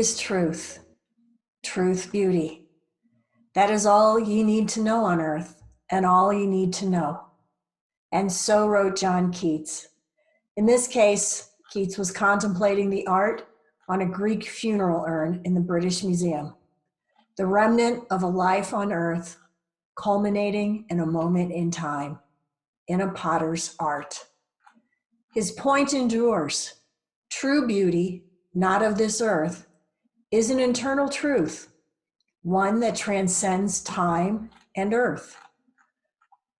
is truth, truth, beauty. That is all ye need to know on earth, and all you need to know. And so wrote John Keats. In this case, Keats was contemplating the art on a Greek funeral urn in the British Museum, the remnant of a life on earth, culminating in a moment in time, in a potter's art. His point endures. True beauty, not of this earth, is an internal truth, one that transcends time and earth.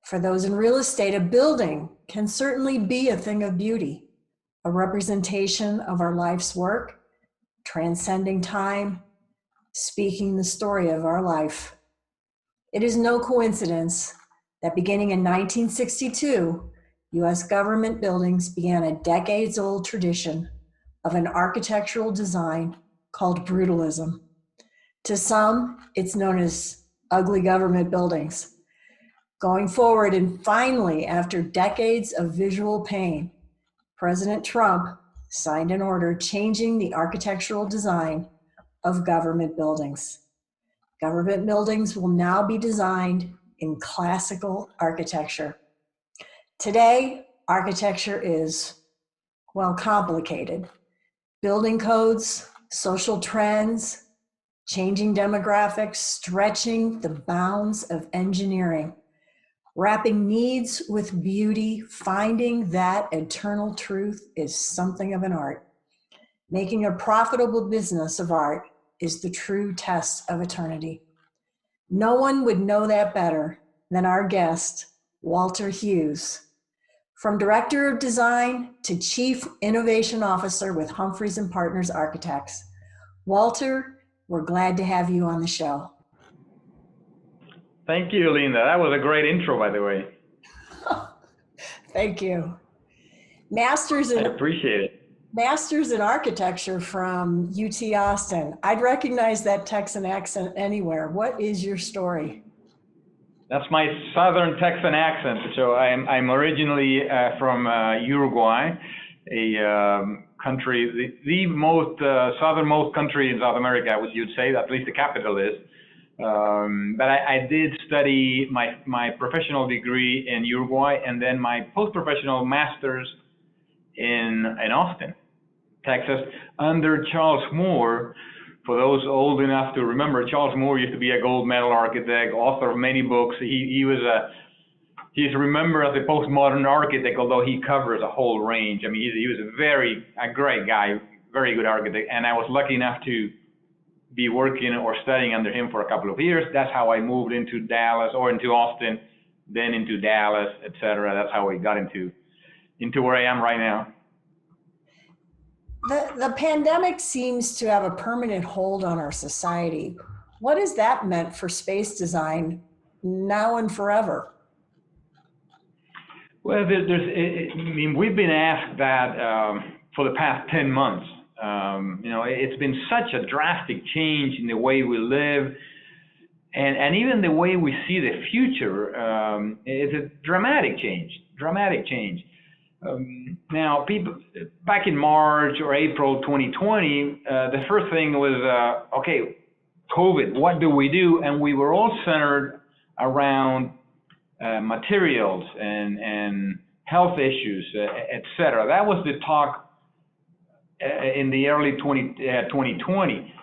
For those in real estate, a building can certainly be a thing of beauty, a representation of our life's work, transcending time, speaking the story of our life. It is no coincidence that beginning in 1962, US government buildings began a decades-old tradition of an architectural design called brutalism. To some, it's known as ugly government buildings. Going forward, and finally, after decades of visual pain, President Trump signed an order changing the architectural design of government buildings. Government buildings will now be designed in classical architecture. Today, architecture is, well, complicated. Building codes, social trends, changing demographics, stretching the bounds of engineering, wrapping needs with beauty, finding that eternal truth is something of an art. Making a profitable business of art is the true test of eternity. No one would know that better than our guest, Walter Hughes. From Director of Design to Chief Innovation Officer with Humphreys and Partners Architects. Walter, we're glad to have you on the show. Thank you, Linda. That was a great intro, by the way. Thank you. I appreciate it. Master's in Architecture from UT Austin. I'd recognize that Texan accent anywhere. What is your story? That's my Southern Texan accent. So I'm originally from Uruguay, a country, the most southernmost country in South America, you'd say, at least the capital is. But I did study my professional degree in Uruguay and then my post-professional master's in Austin, Texas, under Charles Moore. For those old enough to remember, Charles Moore used to be a gold medal architect, author of many books. He's remembered as a postmodern architect, although he covers a whole range. I mean, he was a great guy, very good architect, and I was lucky enough to be working or studying under him for a couple of years. That's how I moved into Dallas or into Austin, then into Dallas, etc. That's how we got into where I am right now. The pandemic seems to have a permanent hold on our society. What has that meant for space design now and forever? Well, we've been asked that for the past 10 months. It's been such a drastic change in the way we live and even the way we see the future. It's a dramatic change. Now, people back in March or April 2020, the first thing was, okay, COVID, what do we do? And we were all centered around materials and health issues, et cetera. That was the talk in the early 2020.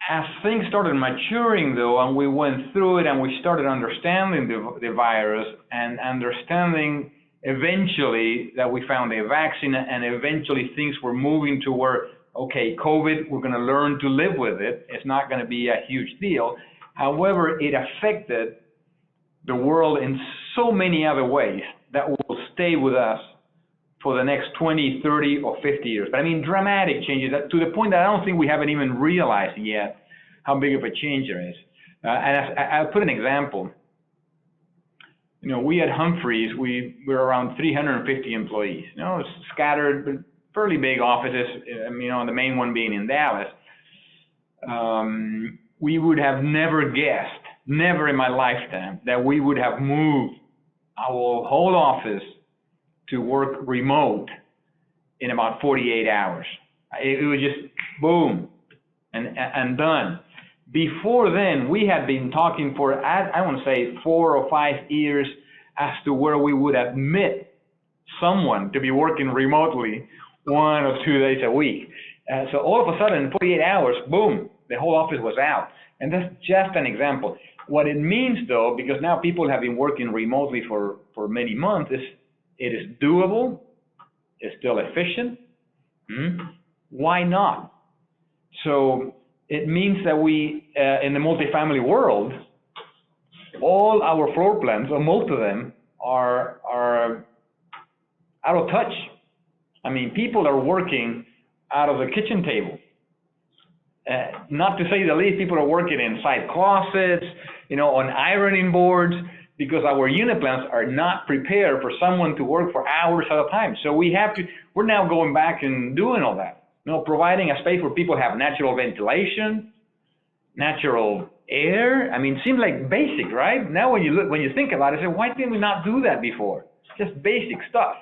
As things started maturing, though, and we went through it and we started understanding the virus and understanding eventually that we found a vaccine, and eventually things were moving to where, okay, COVID, we're going to learn to live with it. It's not going to be a huge deal. However, it affected the world in so many other ways that will stay with us for the next 20, 30, or 50 years. But I mean, dramatic changes to the point that I don't think we haven't even realized yet how big of a change there is. And I'll put an example. We at Humphreys, we're around 350 employees, scattered, but fairly big offices, the main one being in Dallas. We would have never guessed, never in my lifetime, that we would have moved our whole office to work remote in about 48 hours. It was just boom. and done. Before then, we had been talking for, I want to say, 4 or 5 years as to where we would admit someone to be working remotely 1 or 2 days a week. So all of a sudden, 48 hours, boom, the whole office was out. And that's just an example. What it means, though, because now people have been working remotely for many months, is it is doable, it's still efficient. Why not? So it means that we, in the multifamily world, all our floor plans, or most of them, are out of touch. I mean, people are working out of the kitchen table. Not to say the least, people are working inside closets, on ironing boards, because our unit plans are not prepared for someone to work for hours at a time. So we're now going back and doing all that. Providing a space where people have natural ventilation, natural air. I mean, it seems like basic, right? Now when you think about it, say, why didn't we not do that before? Just basic stuff.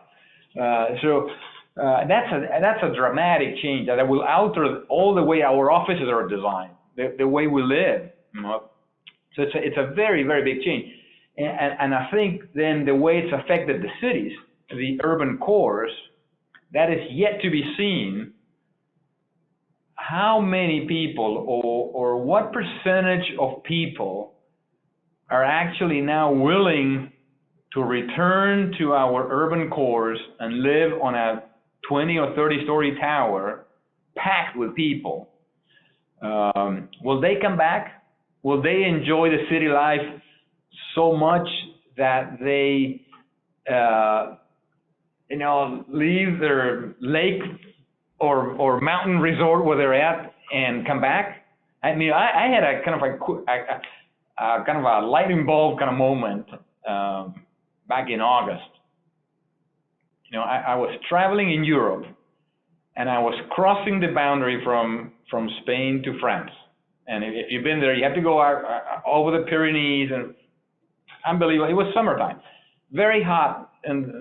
So that's a dramatic change that will alter all the way our offices are designed, the way we live. So it's a very, very big change. And I think then the way it's affected the cities, the urban cores, that is yet to be seen. How many people or what percentage of people are actually now willing to return to our urban cores and live on a 20 or 30-story tower packed with people? Will they come back? Will they enjoy the city life so much that they, leave their lake or mountain resort where they're at and come back? I mean, I had a kind of a lightning bulb kind of moment back in August. I was traveling in Europe, and I was crossing the boundary from Spain to France. And if you've been there, you have to go over the Pyrenees, and unbelievable. It was summertime, very hot, and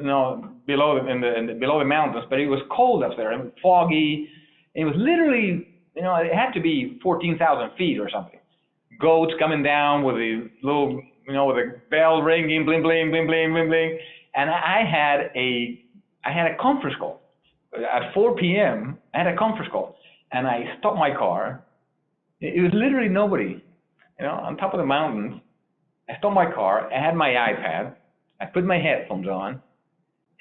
below the mountains, but it was cold up there and foggy. And it was literally, it had to be 14,000 feet or something. Goats coming down with the little, with a bell ringing, bling, bling, bling, bling, bling, bling. And I had a conference call at 4 p.m. I had a conference call, and I stopped my car. It was literally nobody, on top of the mountains. I stopped my car. I had my iPad. I put my headphones on,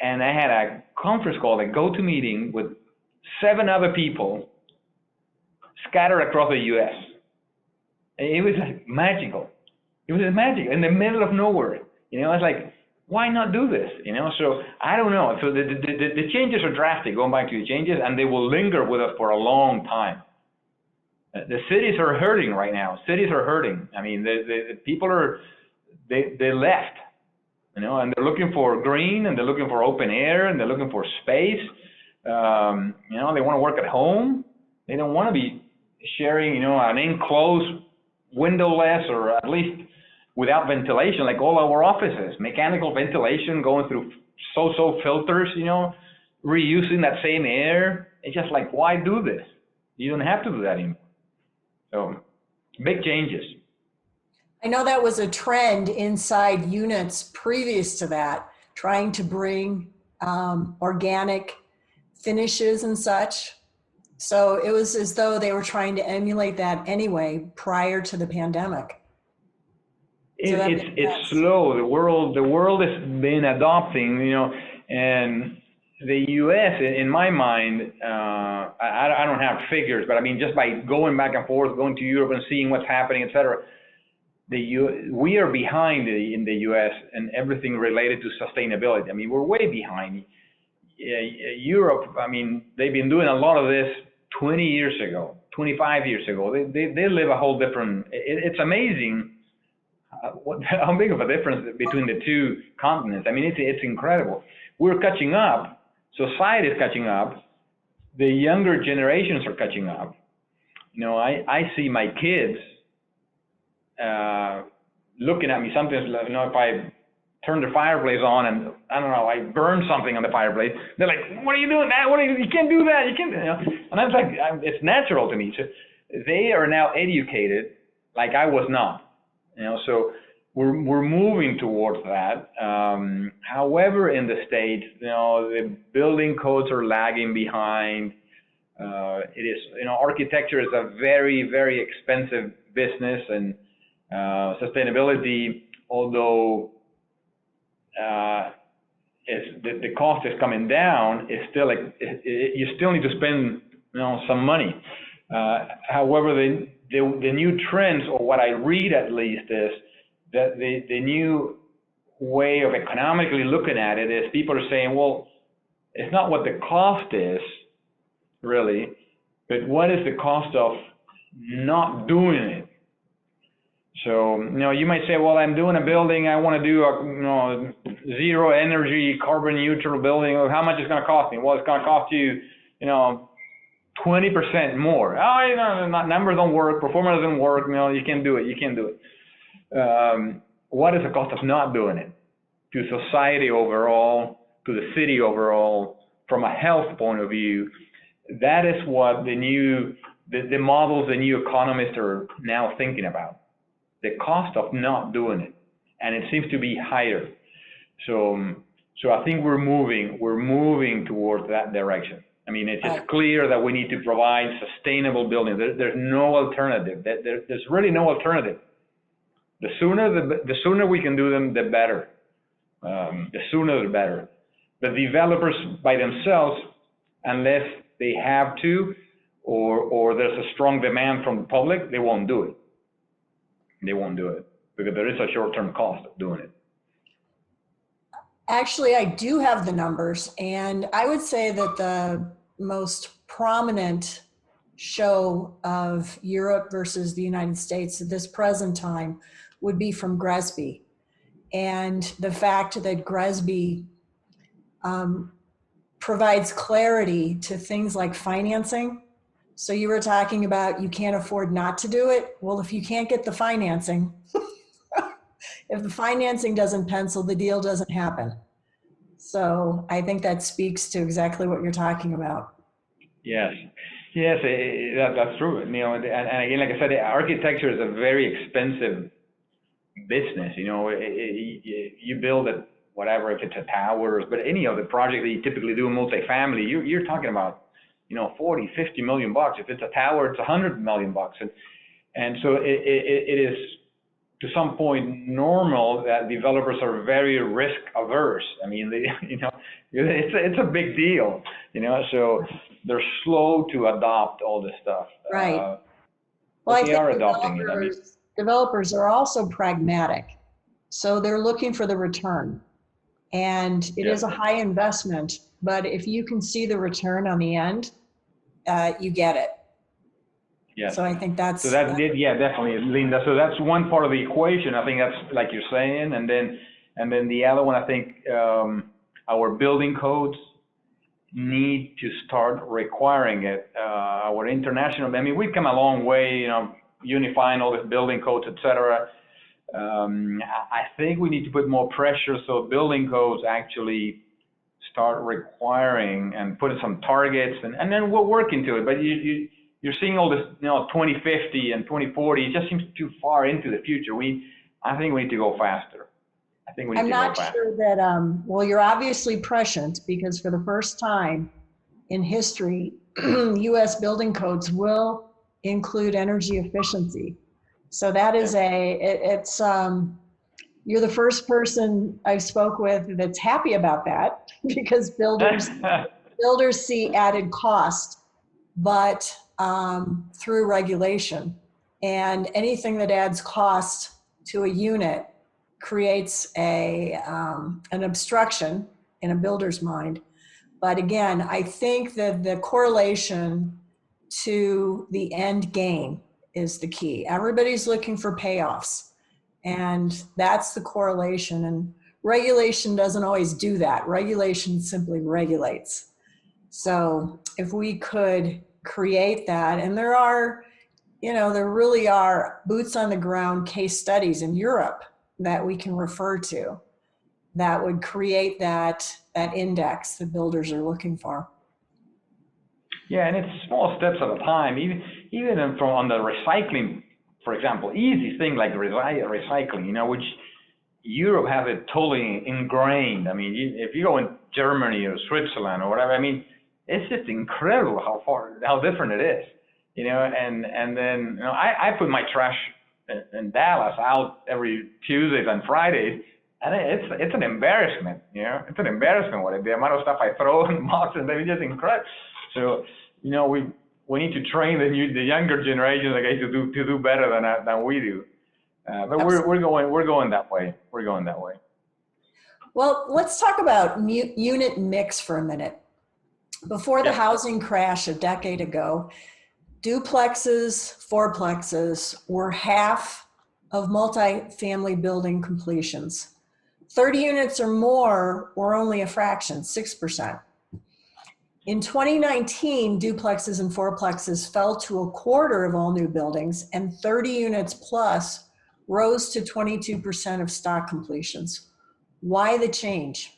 and I had a conference call, a go-to-meeting with 7 other people scattered across the U.S. It was like magical. It was magic in the middle of nowhere. It's like, why not do this? So I don't know. So the changes are drastic, going back to the changes, and they will linger with us for a long time. The cities are hurting right now. Cities are hurting. I mean, the people they left, and they're looking for green, and they're looking for open air, and they're looking for space. They want to work at home. They don't want to be sharing, an enclosed, windowless, or at least without ventilation, like all our offices. Mechanical ventilation going through so filters, reusing that same air. It's just like, why do this? You don't have to do that anymore. So, big changes. I know that was a trend inside units previous to that, trying to bring organic finishes and such. So it was as though they were trying to emulate that anyway prior to the pandemic. It's slow. The world has been adopting, and the U.S. in my mind, I don't have figures, but I mean, just by going back and forth, going to Europe and seeing what's happening, et cetera, we are behind in the U.S. and everything related to sustainability. I mean, we're way behind. Europe, I mean, they've been doing a lot of this 20 years ago, 25 years ago. They live a whole different, it's amazing how big of a difference between the two continents. I mean, it's incredible. We're catching up. Society is catching up. The younger generations are catching up. I see my kids looking at me sometimes, if I turn the fireplace on and I burn something on the fireplace, they're like, "What are you doing? You can't do that. You can't." And I'm like, it's natural to me. So they are now educated like I was not, so we're moving towards that. However, in the States, the building codes are lagging behind. It is, architecture is a very, very expensive business, and sustainability, although the cost is coming down, is still you still need to spend some money. However, the new trends, or what I read at least, is that the new way of economically looking at it is people are saying, well, it's not what the cost is really, but what is the cost of not doing it? So, you might say, well, I'm doing a building, I want to do a, zero energy, carbon neutral building. How much is it going to cost me? Well, it's going to cost you, 20% more. Oh, numbers don't work, performance doesn't work, you can't do it. What is the cost of not doing it? To society overall, to the city overall, from a health point of view? That is what the models the new economists are now thinking about. The cost of not doing it, and it seems to be higher. So I think we're moving towards that direction. I mean, it's just clear that we need to provide sustainable buildings. There's no alternative. There's really no alternative. The sooner we can do them, the better. The sooner the better. The developers by themselves, unless they have to, or there's a strong demand from the public, they won't do it. They won't do it because there is a short-term cost of doing it. Actually, I do have the numbers, and I would say that the most prominent show of Europe versus the United States at this present time would be from GRESB. And the fact that GRESB provides clarity to things like financing. So you were talking about you can't afford not to do it. Well, if you can't get the financing, if the financing doesn't pencil, the deal doesn't happen. So I think that speaks to exactly what you're talking about. Yes, that's true. And again, like I said, architecture is a very expensive business. You build it, whatever, if it's a towers, but any other project that you typically do in multifamily, you're talking about 40, 50 million bucks. If it's a tower, it's 100 million bucks. And so it is to some point normal that developers are very risk averse. I mean, it's a big deal, so they're slow to adopt all this stuff. Right. Well, I think are adopting it. I mean, developers are also pragmatic. So they're looking for the return. And it is a high investment, but if you can see the return on the end, you get it. Yes. So I think that's. So definitely, Linda. So that's one part of the equation. I think that's like you're saying, and then the other one, I think our building codes need to start requiring it. Our international. I mean, we've come a long way, unifying all the building codes, etc. I think we need to put more pressure so building codes actually start requiring and putting some targets, and then we'll work into it. But you're seeing all this, 2050 and 2040. It just seems too far into the future. I think we need to go faster. I'm not sure that, well, you're obviously prescient because for the first time in history, U.S. building codes will include energy efficiency. So that is you're the first person I spoke with that's happy about that because builders see added cost, but through regulation, and anything that adds cost to a unit creates an obstruction in a builder's mind. But again, I think that the correlation to the end game is the key. Everybody's looking for payoffs, and that's the correlation. And regulation doesn't always do that. Regulation simply regulates. So if we could create that, and there really are boots on the ground case studies in Europe that we can refer to that would create that index the builders are looking for. Yeah, and it's small steps at a time. even from on the recycling, for example, easy thing like recycling, which Europe has it totally ingrained. I mean, if you go in Germany or Switzerland or whatever, I mean, it's just incredible how different it is, and then, I put my trash in Dallas out every Tuesdays and Fridays, and it's an embarrassment, it's an embarrassment the amount of stuff I throw in boxes, and it's just incredible. So, we need to train the younger generation, to do better than we do. But we're going that way. We're going that way. Well, let's talk about unit mix for a minute. Before the housing crash a decade ago, duplexes, fourplexes were half of multifamily building completions. 30 units or more were only a fraction, 6%. In 2019, duplexes and fourplexes fell to a quarter of all new buildings, and 30 units plus rose to 22% of stock completions. Why the change?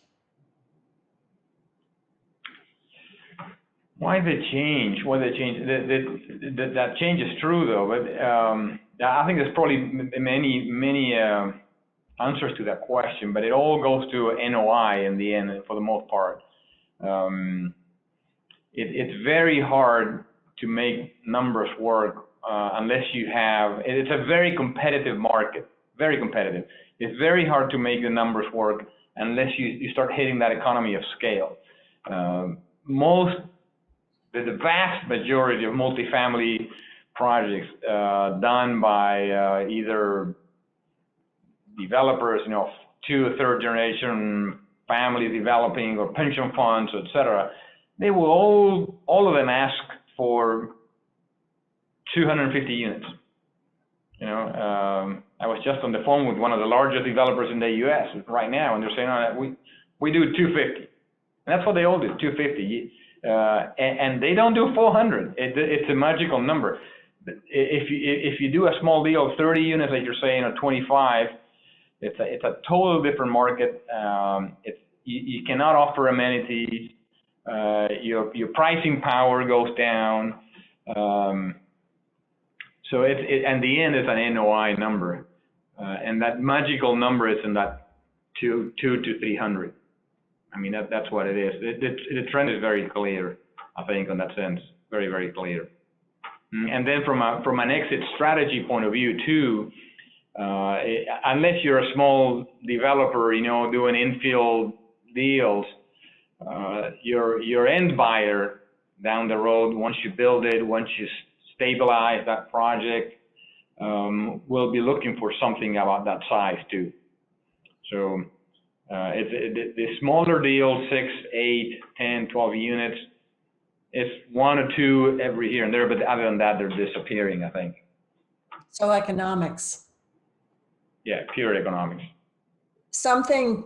Why the change? That change is true, though. But I think there's probably many answers to that question. But it all goes to NOI in the end, for the most part. It's very hard to make numbers work unless you have. It's a very competitive market. Very competitive. It's very hard to make the numbers work unless you start hitting that economy of scale. The vast majority of multifamily projects done by either developers, two or third generation families developing, or pension funds, etc., they will all of them ask for 250 units. I was just on the phone with one of the largest developers in the U.S. right now, and they're saying, we do 250, and that's what they all do, 250. And they don't do 400. It's a magical number. If you do a small deal of 30 units, like you're saying, or 25, it's a totally different market. You cannot offer amenities. Your pricing power goes down. So and the end is an NOI number, and that magical number is in that 200 to 300. I mean, that's what it is. The trend is very clear, I think, in that sense, very, very clear. And then from an exit strategy point of view too, unless you're a small developer, doing infill deals, your end buyer down the road, once you build it, once you stabilize that project, will be looking for something about that size too. So. The smaller deals, 6, 8, 10, 12 units, it's 1 or 2 every here and there, but other than that, they're disappearing, I think. So economics. Yeah, pure economics. Something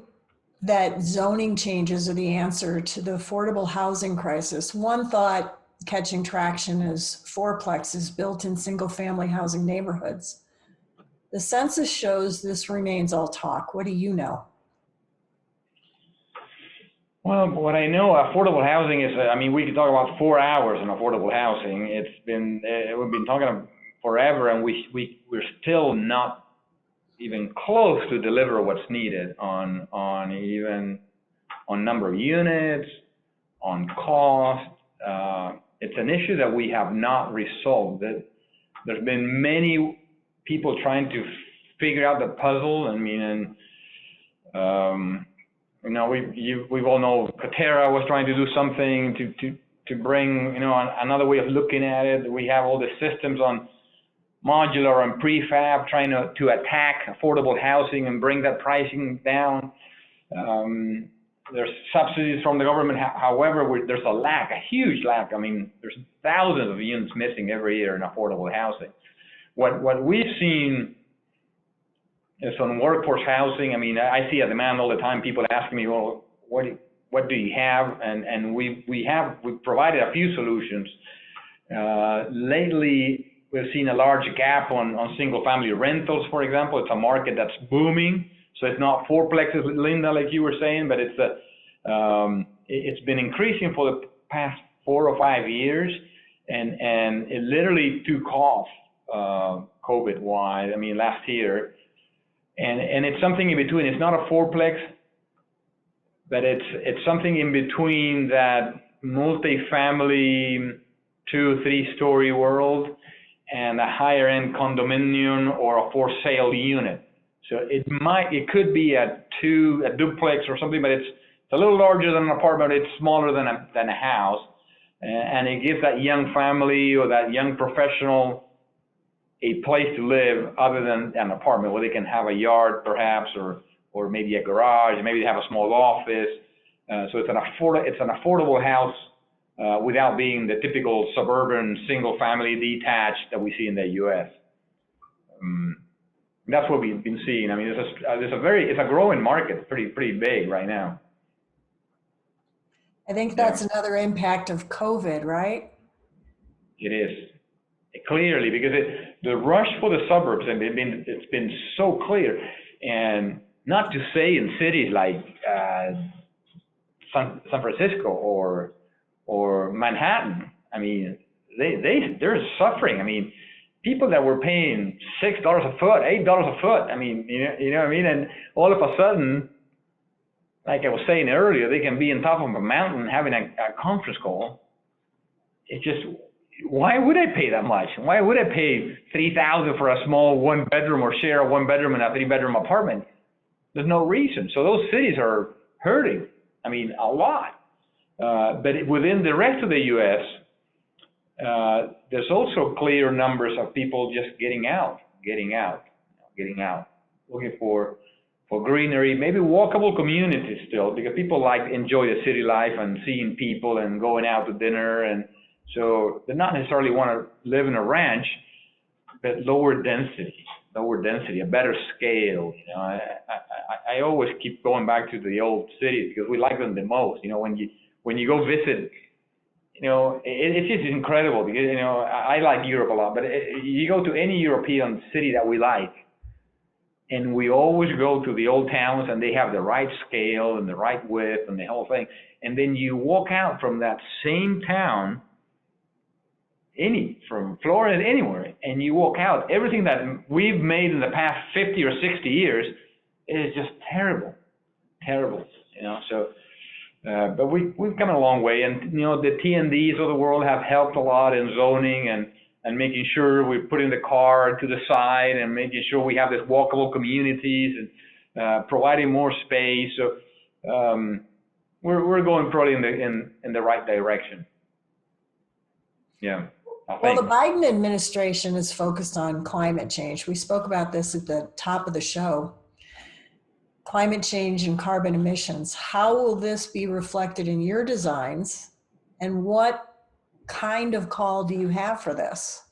that zoning changes are the answer to the affordable housing crisis. One thought catching traction is fourplexes built in single-family housing neighborhoods. The census shows this remains all talk. What do you know? Well, what I know, affordable housing is, we could talk about 4 hours on affordable housing. We've been talking forever, and we're still not even close to deliver what's needed on number of units, on cost. It's an issue that we have not resolved. There's been many people trying to figure out the puzzle. We all know Katera was trying to do something to bring, another way of looking at it. We have all the systems on modular and prefab trying to attack affordable housing and bring that pricing down. There's subsidies from the government. However, there's a huge lack. There's thousands of units missing every year in affordable housing. What we've seen is on workforce housing. I see a demand all the time. People asking me, well, what do you have? And we've provided a few solutions. Lately, we've seen a large gap on single family rentals, for example. It's a market that's booming. So it's not fourplexes, Linda, like you were saying, but it's been increasing for the past 4 or 5 years. and it literally took off COVID-wise. I mean, last year, and it's something in between. It's not a fourplex, but it's something in between that multifamily 2-3 story world and a higher end condominium or a for sale unit. So it could be a duplex or something, but it's a little larger than an apartment. It's smaller than a house, and it gives that young family or that young professional a place to live other than an apartment, where they can have a yard perhaps, or maybe a garage, maybe they have a small office. So it's an affordable house without being the typical suburban single family detached that we see in the U.S. That's what we've been seeing. I mean, it's a growing market, pretty big right now. I think that's another impact of COVID, right? It is. Clearly, because the rush for the suburbs, and it's been so clear, and not to say in cities like San Francisco or Manhattan. I mean, they're suffering. I mean, people that were paying $6 a foot, $8 a foot. I mean, you know what I mean? And all of a sudden, like I was saying earlier, they can be on top of a mountain having a conference call. It's just, why would I pay that much? Why would I pay $3,000 for a small 1-bedroom or share a 1-bedroom in a 3-bedroom apartment? There's no reason. So those cities are hurting. I mean, a lot. But within the rest of the U.S., there's also clear numbers of people just getting out, looking for greenery, maybe walkable communities still, because people enjoy the city life and seeing people and going out to dinner, and so they not necessarily want to live in a ranch, but lower density, a better scale. You know, I always keep going back to the old cities because we like them the most. You know, when you go visit, you know, it's just incredible because, you know, I like Europe a lot, but you go to any European city that we like, and we always go to the old towns, and they have the right scale and the right width and the whole thing. And then you walk out from that same town, from Florida, anywhere, and you walk out, everything that we've made in the past 50 or 60 years is just terrible, you know. So, but we've come a long way, and you know, the T&Ds of the world have helped a lot in zoning and making sure we put in the car to the side and making sure we have this walkable communities and providing more space. So we're going probably in the right direction. Yeah. Well, the Biden administration is focused on climate change. We spoke about this at the top of the show. Climate change and carbon emissions. How will this be reflected in your designs, and what kind of call do you have for this?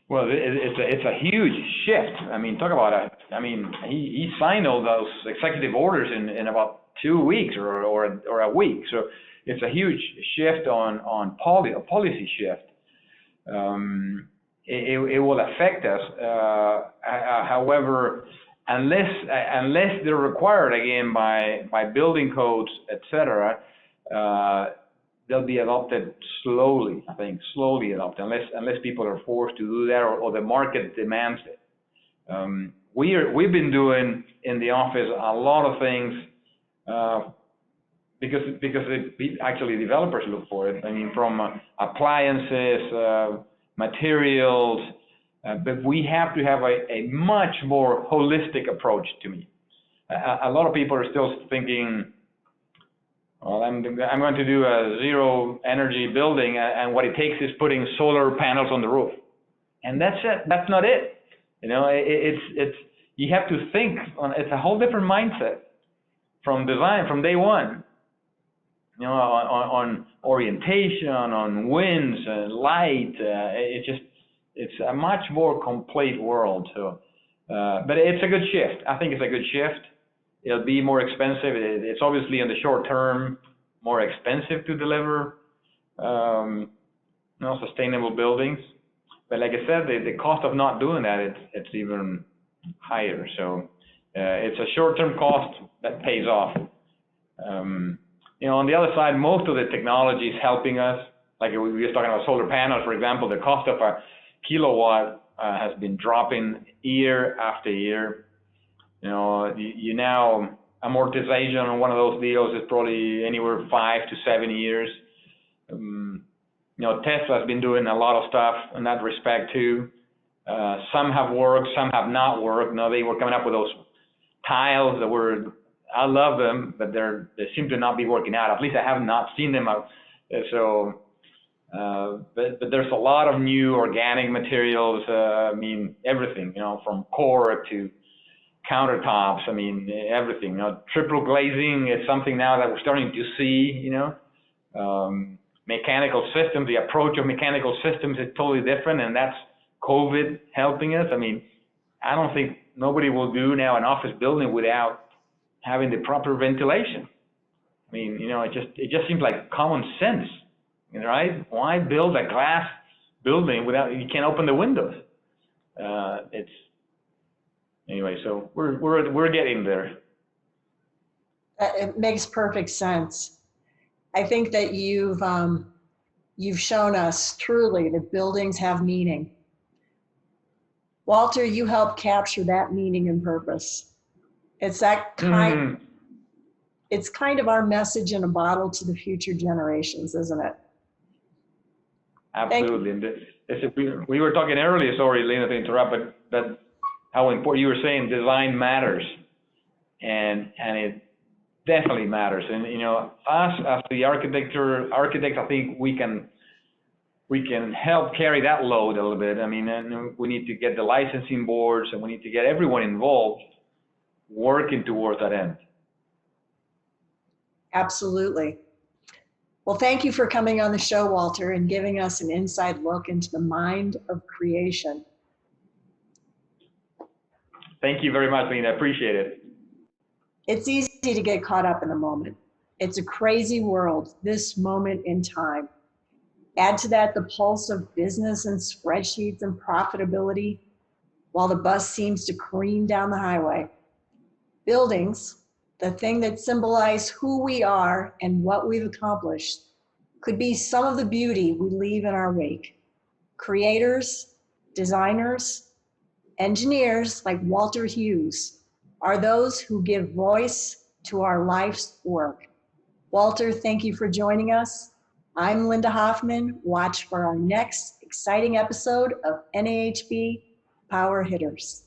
Well, it's a huge shift. I mean, talk about it. I mean, he signed all those executive orders in about 2 weeks or a week. So it's a huge shift on policy shift. It will affect us. However, unless they're required again by building codes, etc., they'll be adopted slowly. I think slowly adopted, unless people are forced to do that or the market demands it. We've been doing in the office a lot of things because actually developers look for it. I mean, from appliances, materials, but we have to have a much more holistic approach to me. A lot of people are still thinking, well, I'm going to do a zero energy building, and what it takes is putting solar panels on the roof, and that's it. That's not it. You know, it's you have to think on. It's a whole different mindset from design from day one. You know, on orientation, on winds, light. It's a much more complete world. So, but it's a good shift. I think it's a good shift. It'll be more expensive. It's obviously in the short term more expensive to deliver, you know, sustainable buildings. But like I said, the cost of not doing that, it's even higher. So it's a short-term cost that pays off. You know, on the other side, most of the technology is helping us. like we were just talking about solar panels, for example, the cost of a kilowatt has been dropping year after year. You know, you now, amortization on one of those deals is probably anywhere 5 to 7 years. You know, Tesla's been doing a lot of stuff in that respect too. Some have worked, some have not worked. You know, they were coming up with those tiles that were, I love them, but they seem to not be working out. At least I have not seen them out. So, but there's a lot of new organic materials. I mean, everything, you know, from core to countertops. I mean, everything. You know, triple glazing is something now that we're starting to see. You know, mechanical systems. The approach of mechanical systems is totally different, and that's COVID helping us. I mean, I don't think nobody will do now an office building without having the proper ventilation. I mean, you know, it just seems like common sense, right? Why build a glass building without, you can't open the windows? Anyway, so we're getting there. It makes perfect sense. I think that you've shown us truly that buildings have meaning. Walter, you help capture that meaning and purpose. It's that kind. It's kind of our message in a bottle to the future generations, isn't it? Absolutely. And we were talking earlier, sorry, Lena, to interrupt, but that how important you were saying design matters, and it definitely matters. And you know, us as the architects, I think we can help carry that load a little bit. I mean, and we need to get the licensing boards, and we need to get everyone involved working towards that end. Absolutely. Well, thank you for coming on the show, Walter, and giving us an inside look into the mind of creation. Thank you very much, Lena. I appreciate it. It's easy to get caught up in the moment. It's a crazy world, this moment in time. Add to that the pulse of business and spreadsheets and profitability while the bus seems to careen down the highway. Buildings, the thing that symbolize who we are and what we've accomplished, could be some of the beauty we leave in our wake. Creators, designers, engineers like Walter Hughes are those who give voice to our life's work. Walter, thank you for joining us. I'm Linda Hoffman. Watch for our next exciting episode of NAHB Power Hitters.